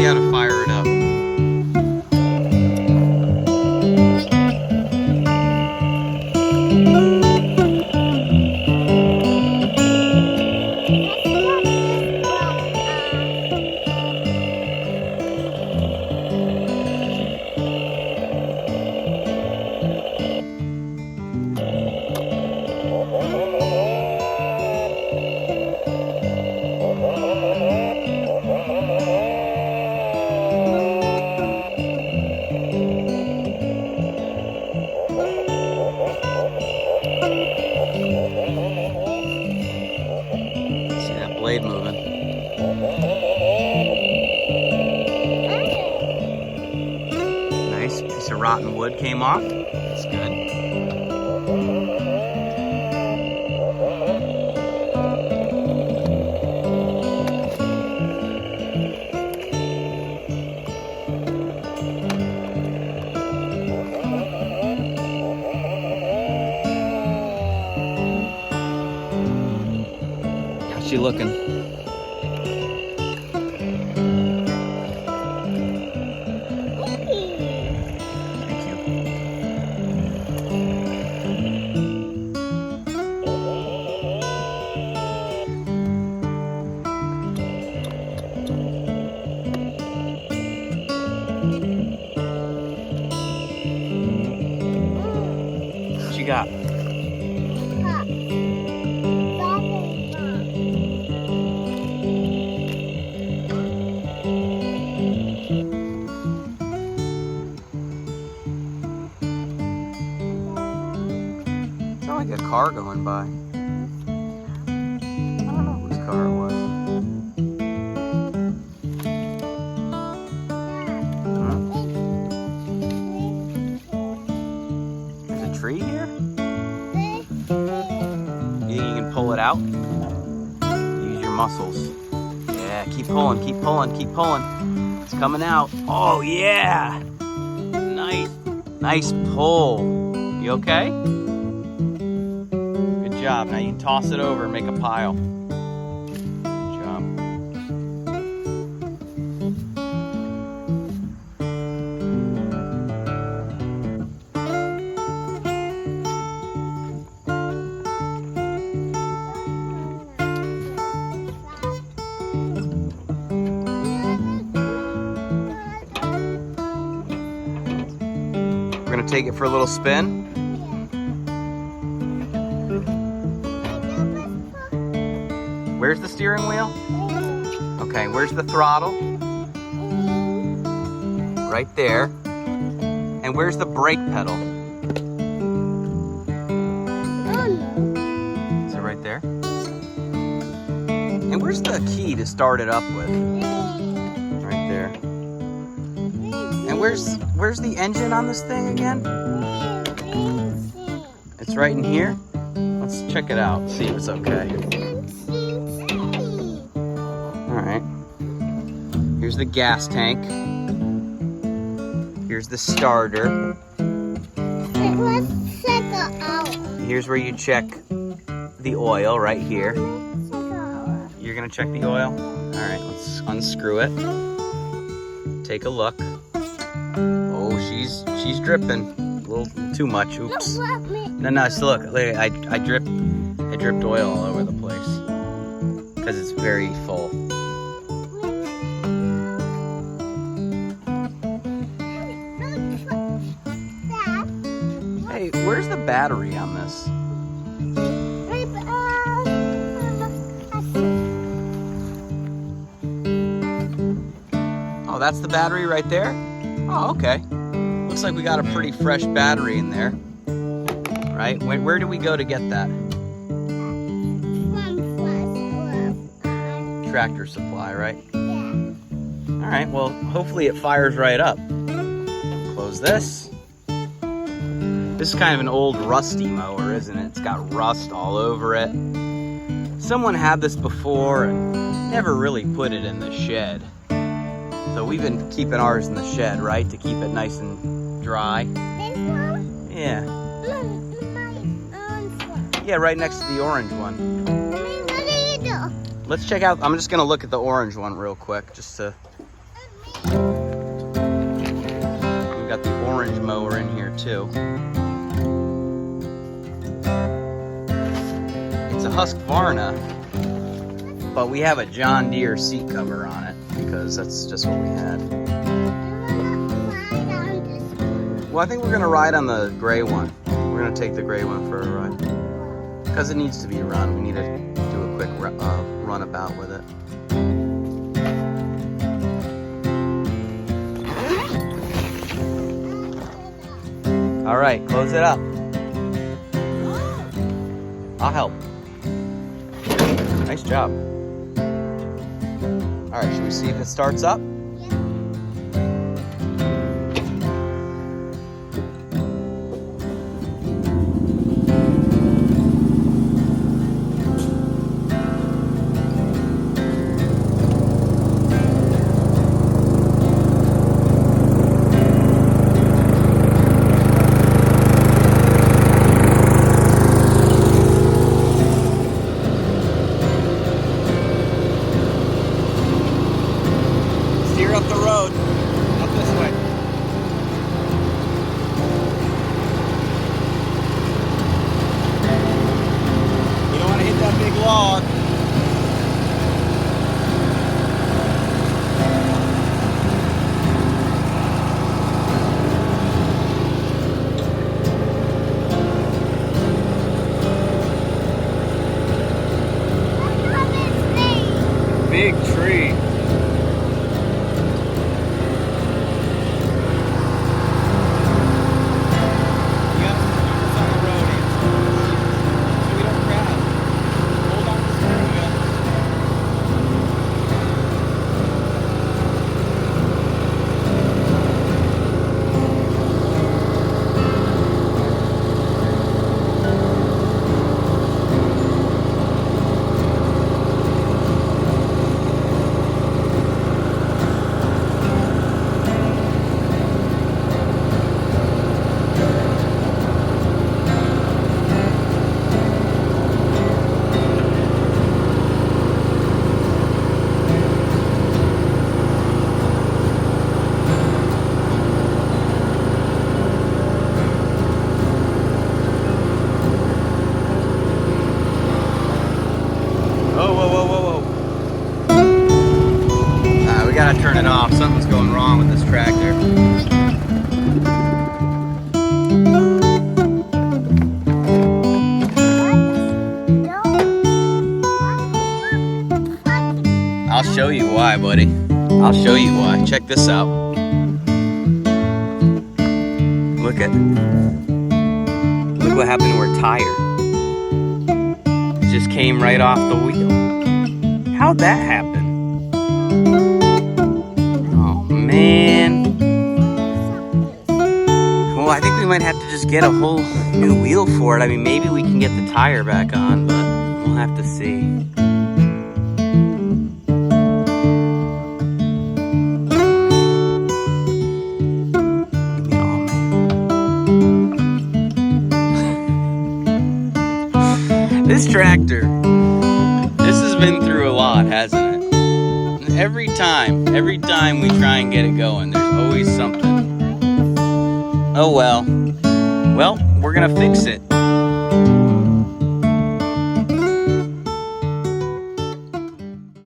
gotta fire it up. See that blade moving. Nice piece of rotten wood came off. That's good. How's she looking? Thank you. What you got? Sounded like a car going by. I don't know whose car it was. There's a tree here? You think you can pull it out? Use your muscles. Yeah, keep pulling, keep pulling, keep pulling. It's coming out. Oh yeah! Nice pull. You okay? Good job. Now you can toss it over and make a pile. Good job. We're gonna take it for a little spin. Where's the steering wheel? Okay, where's the throttle? Right there. And where's the brake pedal? Is it right there? And where's the key to start it up with? Right there. And where's the engine on this thing again? It's right in here? Let's check it out, see if it's okay. Alright. Here's the gas tank. Here's the starter. Let's check it out. Here's where you check the oil, right here. You're gonna check the oil? Alright, let's unscrew it. Take a look. Oh, she's dripping. A little too much. Oops. No, so look, I dripped oil all over the place. Because it's very full. Hey, where's the battery on this? Oh, that's the battery right there? Oh, okay. Looks like we got a pretty fresh battery in there. Right? Where do we go to get that? Tractor Supply, right? Yeah. All right, well, hopefully it fires right up. Close this. This is kind of an old rusty mower, isn't it? It's got rust all over it. Someone had this before and never really put it in the shed. So we've been keeping ours in the shed, right? To keep it nice and dry. This one? Yeah. My orange one. Yeah, right next to the orange one. What do you do? Let's check out, I'm just gonna look at the orange one real quick, just to... We've got the orange mower in here too. It's a Husqvarna, but we have a John Deere seat cover on it because that's just what we had. Well, I think we're gonna ride on the gray one. We're gonna take the gray one for a ride because it needs to be run. We need to do a quick runabout with it. All right, close it up. I'll help. Nice job. All right, should we see if it starts up? Up the road, up this way. You don't want to hit that big log. Big tree. We gotta turn it off. Something's going wrong with this tractor. I'll show you why, buddy. I'll show you why. Check this out. Look what happened to her tire. It just came right off the wheel. How'd that happen? Oh, man. Well, I think we might have to just get a whole new wheel for it. I mean, maybe we can get the tire back on, but we'll have to see. This tractor, this has been through a lot, hasn't it? Every time we try and get it going, there's always something. Oh well. Well, we're gonna fix it.